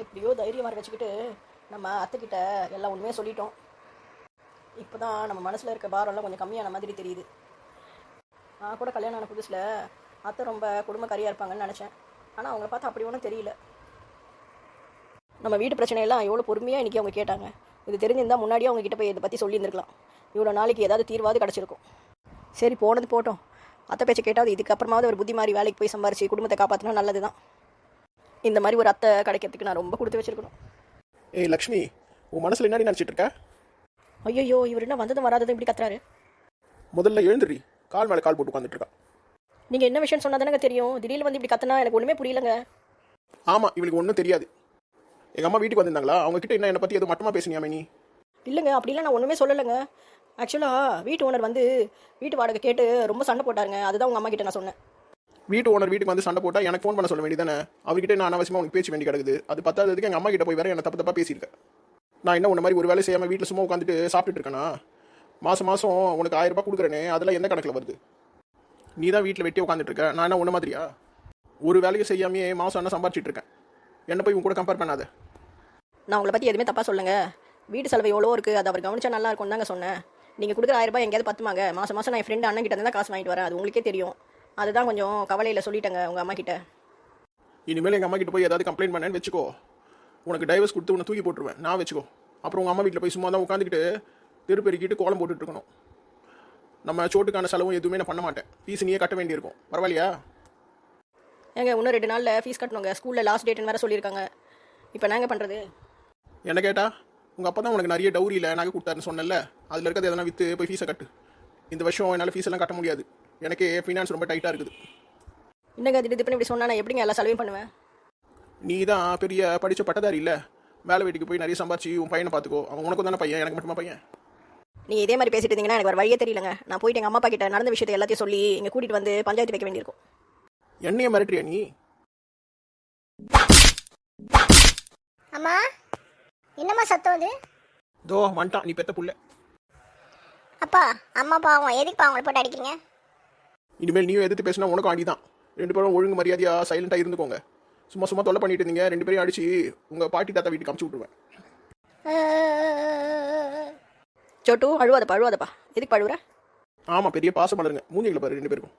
எப்படியோ தைரியம் வர வச்சுக்கிட்டு நம்ம அத்தைக்கிட்ட எல்லாம் உண்மையாக சொல்லிட்டோம். இப்போ தான் நம்ம மனசில் இருக்க பாரம்லாம் கொஞ்சம் கம்மியான மாதிரி தெரியுது. நான் கூட கல்யாணம் ஆன புதுசில் அத்தை ரொம்ப குடும்பக்காரியாக இருப்பாங்கன்னு நினச்சேன். ஆனால் அவங்கள பார்த்தா அப்படி ஒன்றும் தெரியல. நம்ம வீட்டு பிரச்சனையெல்லாம் எவ்வளோ பொறுமையாக இன்றைக்கி அவங்க கேட்டாங்க. இது தெரிஞ்சிருந்தால் முன்னாடியே அவங்க கிட்ட போய் இதை பற்றி சொல்லியிருந்துருக்கலாம். இவ்வளோ நாளைக்கு ஏதாவது தீர்வாவது கிடச்சிருக்கும். சரி, போனது போட்டோம். அத்தை பேச்சை கேட்டாவது இதுக்கப்புறமாவது ஒரு புத்தி மாதிரி வேலைக்கு போய் சம்பாரிச்சு குடும்பத்தை காப்பாற்றினா நல்லது தான். இந்த மாதிரி ஒரு அத்தை கிடைக்கிறதுக்கு நான் ரொம்ப கொடுத்து வச்சிருக்கணும். ஏய் லக்ஷ்மி, உன் மனசில் என்னடி நினச்சிட்டு இருக்க? ஐயோ, இவர் என்ன வந்ததும் வராததும் இப்படி கத்துறாரு? முதல்ல எழுந்துடுறி, கால் மேலே கால் போட்டு உட்காந்துட்டு இருக்கா. நீங்கள் என்ன விஷயம் சொன்னால் தானே தெரியும். திடீர்னு வந்து இப்படி கத்துனா எனக்கு ஒன்றுமே புரியலங்க. ஆமாம், இவளுக்கு ஒன்றும் தெரியாது. எங்கள் அம்மா வீட்டுக்கு வந்திருந்தாங்களா? அவங்க கிட்ட என்னை பற்றி எதுவும் மட்டமாக பேசுனியாமே நீ? இல்லைங்க, அப்படிலாம் நான் ஒன்றுமே சொல்லலைங்க. ஆக்சுவலாக வீட்டு ஓனர் வந்து வீட்டு வாடகை கேட்டு ரொம்ப சண்டை போட்டாருங்க. அதுதான் உங்கள் அம்மா கிட்ட நான் சொன்னேன். வீட்டு ஓனர் வீட்டுக்கு வந்து சண்டை போட்டால் எனக்கு ஃபோன் பண்ண சொல்ல வேண்டியதானே? அவர்கிட்ட நான் அனாவசியமாக உனக்கு பேச்சு வேண்டி கிடக்குது. அது பத்தாததுக்கு எங்கள் அம்மா கிட்ட போய் வேற என்ன தப்பு தப்பாக பேசியிருக்கேன். நான் என்ன உன்ன மாதிரி ஒரு வேலை செய்யாமல் வீட்டில் சும்மா உட்காந்துட்டு சாப்பிட்டுட்டு இருக்கேனா? மாதம் உனக்கு 1000 ரூபாய் கொடுக்குறேனே, அதெல்லாம் எந்த கணக்கில் வருது? நீ தான் வீட்டில் வெட்டி உட்காந்துட்டு இருக்க. நான் என்ன உன்ன மாதிரியா? ஒரு வேலையை செய்யாமையே மாதம் என்ன சம்பாரிச்சிட்டு இருக்கேன். என்ன போய் உன் கூட கம்பேர் பண்ணாத. நான் உங்களை பற்றி எதுவுமே தப்பாக சொல்லுங்க. வீட்டு செலவு எவ்வளோ இருக்குது, அது அவர் கவனிச்சா நல்லா இருக்கும் தாங்க சொன்னேன். நீங்கள் கொடுக்குற 1000 ரூபாய் எங்கேயாவது பத்துமாங்க? மாதம் நான் என் ஃப்ரெண்டு அண்ணன் கிட்ட தான் காசு வாங்கிட்டு வரேன். அது உங்களுக்கே தெரியும். அதுதான் கொஞ்சம் கவலையில் சொல்லிட்டேங்க உங்கள் அம்மா கிட்ட. இனிமேல் எங்கள் அம்மா கிட்ட போய் ஏதாவது கம்ப்ளைண்ட் பண்ணேன்னு வச்சுக்கோ, உனக்கு டைவர்ஸ் கொடுத்து உன்னை தூக்கி போட்டுருவேன். நான் வச்சுக்கோ. அப்புறம் உங்கள் அம்மா வீட்டில் போய் சும்மா தான் உட்காந்துக்கிட்டு தெரு பெருக்கிட்டு கோலம் போட்டுட்டு இருக்கணும். நம்ம சோட்டுக்கான செலவும் எதுவுமே நான் பண்ண மாட்டேன். ஃபீஸ் நீயே கட்ட வேண்டியிருக்கும். பரவாயில்லையா? ஏங்க, இன்னும் 2 நாளில் ஃபீஸ் கட்டணுங்க. ஸ்கூலில் லாஸ்ட் டேட்டுன்னு வேறு சொல்லியிருக்காங்க. இப்போ நாங்கள் பண்ணுறது என்ன கேட்டா, உங்கள் அப்பா தான் உனக்கு நிறைய டவுரியில் நகை கொடுத்தாருன்னு சொன்னல, அதில் இருக்கிறது எதனா விற்று போய் ஃபீஸை கட்டு. இந்த வருஷம் என்னால் ஃபீஸ் எல்லாம் கட்ட முடியாது. எனக்கு ஃபினான்ஸ் ரொம்ப டைட்டாக இருக்குது. என்னங்க திடீர்னு இப்படி சொன்னால் நான் எப்படிங்க எல்லா செலவையும் பண்ணுவேன்? நீ தான் பெரிய படித்த பட்டதாரி இல்லை, வேலை வீட்டுக்கு போய் நிறைய சம்பாரிச்சு உன் பையனை பார்த்துக்கோ. அவன் உனக்கு தானே பையன், எனக்கு மட்டுமா பையன்? நீ இதே மாதிரி பேசிட்டு இருந்தீங்கன்னா எனக்கு ஒரு வழியே தெரியலங்க. நான் போயிட்டு எங்கள் அம்மா அப்பா கிட்ட நடந்த விஷயத்தை எல்லாத்தையும் சொல்லி இங்கே கூட்டிகிட்டு வந்து பஞ்சாயத்து வைக்க வேண்டியிருக்கும். என்னைய மிரட்டுறியா நீ? அம்மா, என்னம்மா சத்தம் அது? தோ வந்துட்டான் நீ பெத்த புள்ள. அப்பா, அம்மா பாவம், எதுக்குப்பா அவங்கள போட்டு அடிக்கிறீங்க? இனிமேல் நீயும் எதிர்த்து பேசினா உனக்கும் அடி தான். 2 பேரும் ஒழுங்கு மரியாதையாக சைலண்டாக இருந்துக்கோங்க. சும்மா தொல்லை பண்ணிட்டு இருந்தீங்க. 2 பேரையும் அடிச்சு உங்கள் பாட்டி தாத்தா வீட்டுக்கு அமுச்சு விட்ருவேன். சோட்டு, அழுவாதப்பா. எதுக்கு அழுவுற? ஆமாம், பெரிய பாசம் மலருங்க. மூஞ்சிகளை பாரு 2 பேருக்கும்.